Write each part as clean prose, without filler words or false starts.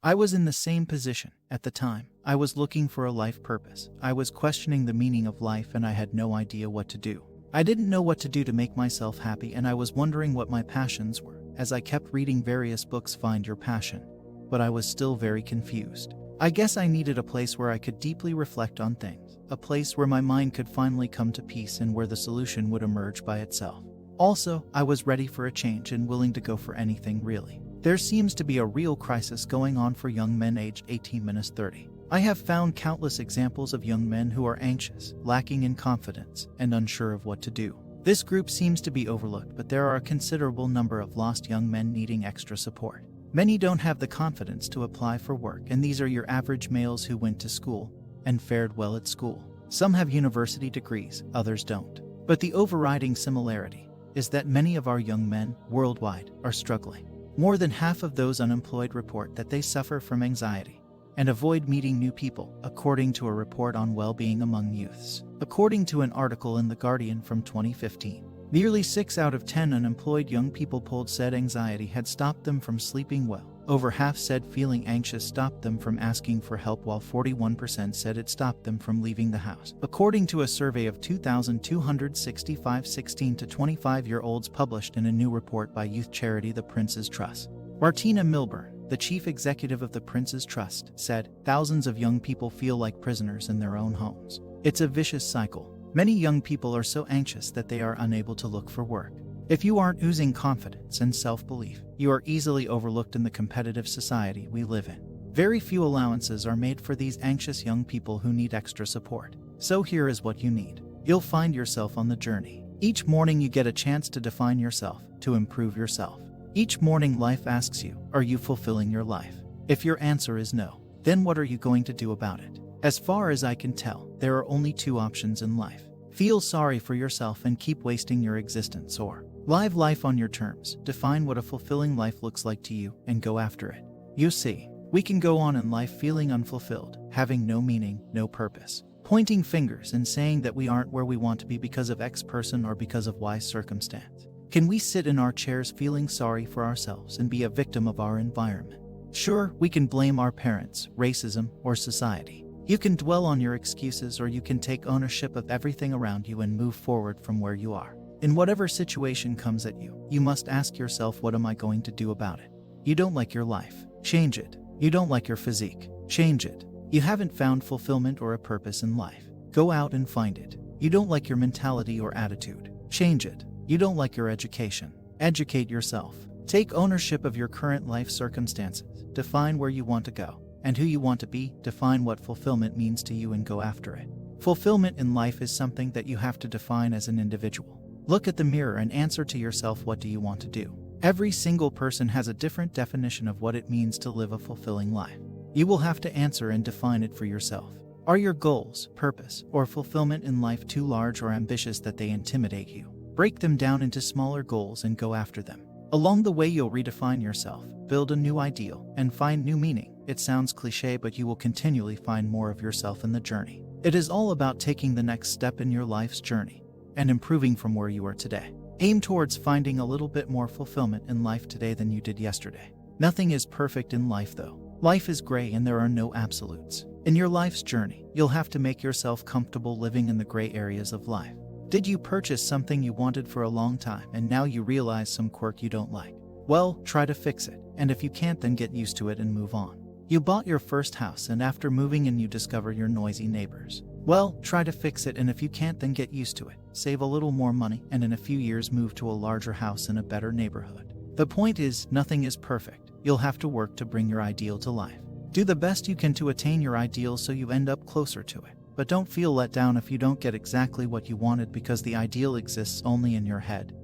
I was in the same position at the time. I was looking for a life purpose. I was questioning the meaning of life and I had no idea what to do. I didn't know what to do to make myself happy and I was wondering what my passions were. As I kept reading various books, Find Your Passion, but I was still very confused. I guess I needed a place where I could deeply reflect on things, a place where my mind could finally come to peace and where the solution would emerge by itself. Also, I was ready for a change and willing to go for anything really. There seems to be a real crisis going on for young men aged 18-30. I have found countless examples of young men who are anxious, lacking in confidence, and unsure of what to do. This group seems to be overlooked, but there are a considerable number of lost young men needing extra support. Many don't have the confidence to apply for work, and these are your average males who went to school and fared well at school. Some have university degrees, others don't. But the overriding similarity is that many of our young men worldwide are struggling. More than half of those unemployed report that they suffer from anxiety and avoid meeting new people, according to a report on well-being among youths. According to an article in The Guardian from 2015, nearly 6 out of 10 unemployed young people polled said anxiety had stopped them from sleeping well. Over half said feeling anxious stopped them from asking for help, while 41% said it stopped them from leaving the house. According to a survey of 2,265 16 to 25-year-olds published in a new report by youth charity The Prince's Trust. Martina Milburn, the chief executive of the Prince's Trust, said, "Thousands of young people feel like prisoners in their own homes. It's a vicious cycle. Many young people are so anxious that they are unable to look for work. If you aren't oozing confidence and self-belief, you are easily overlooked in the competitive society we live in. Very few allowances are made for these anxious young people who need extra support. So here is what you need. You'll find yourself on the journey. Each morning you get a chance to define yourself, to improve yourself. Each morning life asks you, are you fulfilling your life? If your answer is no, then what are you going to do about it? As far as I can tell, there are only 2 options in life. Feel sorry for yourself and keep wasting your existence, or live life on your terms. Define what a fulfilling life looks like to you and go after it. You see, we can go on in life feeling unfulfilled, having no meaning, no purpose, pointing fingers and saying that we aren't where we want to be because of X person or because of Y circumstance. Can we sit in our chairs feeling sorry for ourselves and be a victim of our environment? Sure, we can blame our parents, racism, or society. You can dwell on your excuses, or you can take ownership of everything around you and move forward from where you are. In whatever situation comes at you, you must ask yourself, what am I going to do about it? You don't like your life? Change it. You don't like your physique? Change it. You haven't found fulfillment or a purpose in life? Go out and find it. You don't like your mentality or attitude? Change it. You don't like your education? Educate yourself. Take ownership of your current life circumstances. Define where you want to go and who you want to be. Define what fulfillment means to you and go after it. Fulfillment in life is something that you have to define as an individual. Look at the mirror and answer to yourself, what do you want to do? Every single person has a different definition of what it means to live a fulfilling life. You will have to answer and define it for yourself. Are your goals, purpose, or fulfillment in life too large or ambitious that they intimidate you? Break them down into smaller goals and go after them. Along the way, you'll redefine yourself, build a new ideal, and find new meaning. It sounds cliche, but you will continually find more of yourself in the journey. It is all about taking the next step in your life's journey and improving from where you are today. Aim towards finding a little bit more fulfillment in life today than you did yesterday. Nothing is perfect in life, though. Life is gray and there are no absolutes. In your life's journey, you'll have to make yourself comfortable living in the gray areas of life. Did you purchase something you wanted for a long time and now you realize some quirk you don't like? Well, try to fix it, and if you can't, then get used to it and move on. You bought your first house and after moving in you discover your noisy neighbors. Well, try to fix it, and if you can't, then get used to it. Save a little more money and in a few years move to a larger house in a better neighborhood. The point is, nothing is perfect. You'll have to work to bring your ideal to life. Do the best you can to attain your ideal so you end up closer to it. But don't feel let down if you don't get exactly what you wanted, because the ideal exists only in your head.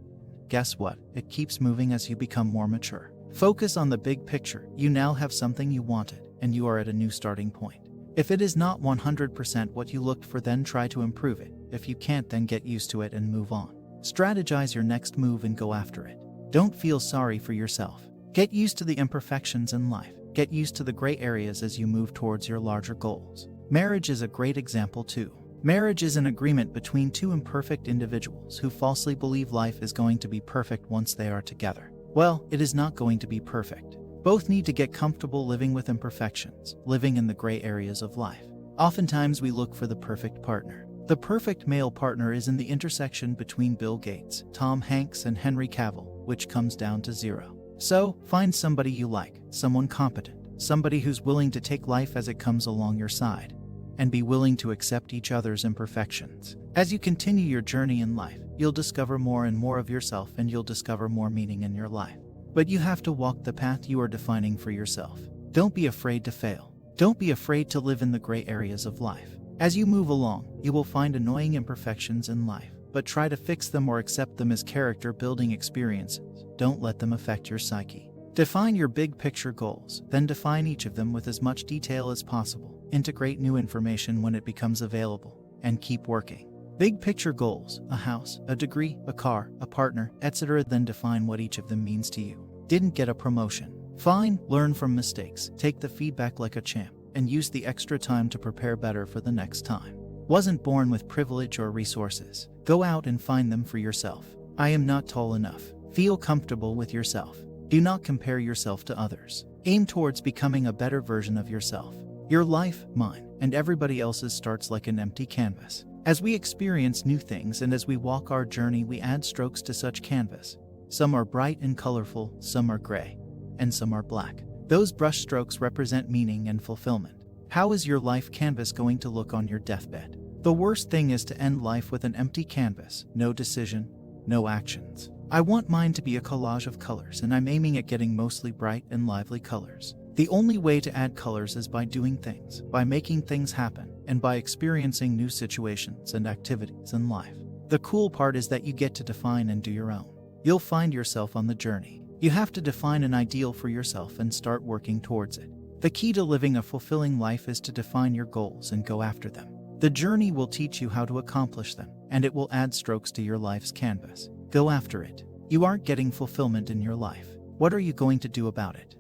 Guess what? It keeps moving as you become more mature. Focus on the big picture. You now have something you wanted, and you are at a new starting point. If it is not 100% what you looked for, then try to improve it. If you can't, then get used to it and move on. Strategize your next move and go after it. Don't feel sorry for yourself. Get used to the imperfections in life. Get used to the gray areas as you move towards your larger goals. Marriage is a great example too. Marriage is an agreement between 2 imperfect individuals who falsely believe life is going to be perfect once they are together. Well, it is not going to be perfect. Both need to get comfortable living with imperfections, living in the gray areas of life. Oftentimes we look for the perfect partner. The perfect male partner is in the intersection between Bill Gates, Tom Hanks, and Henry Cavill, which comes down to zero. So, find somebody you like, someone competent, somebody who's willing to take life as it comes along your side, and be willing to accept each other's imperfections. As you continue your journey in life, you'll discover more and more of yourself, and you'll discover more meaning in your life. But you have to walk the path you are defining for yourself. Don't be afraid to fail. Don't be afraid to live in the gray areas of life. As you move along, you will find annoying imperfections in life, but try to fix them or accept them as character-building experiences. Don't let them affect your psyche. Define your big picture goals, then define each of them with as much detail as possible. Integrate new information when it becomes available, and keep working. Big picture goals: a house, a degree, a car, a partner, etc. Then define what each of them means to you. Didn't get a promotion? Fine, learn from mistakes, take the feedback like a champ, and use the extra time to prepare better for the next time. Wasn't born with privilege or resources. Go out and find them for yourself. I am not tall enough. Feel comfortable with yourself. Do not compare yourself to others. Aim towards becoming a better version of yourself. Your life, mine, and everybody else's starts like an empty canvas. As we experience new things and as we walk our journey, we add strokes to such canvas. Some are bright and colorful, some are gray, and some are black. Those brush strokes represent meaning and fulfillment. How is your life canvas going to look on your deathbed? The worst thing is to end life with an empty canvas, no decision, no actions. I want mine to be a collage of colors, and I'm aiming at getting mostly bright and lively colors. The only way to add colors is by doing things, by making things happen, and by experiencing new situations and activities in life. The cool part is that you get to define and do your own. You'll find yourself on the journey. You have to define an ideal for yourself and start working towards it. The key to living a fulfilling life is to define your goals and go after them. The journey will teach you how to accomplish them, and it will add strokes to your life's canvas. Go after it. You aren't getting fulfillment in your life. What are you going to do about it?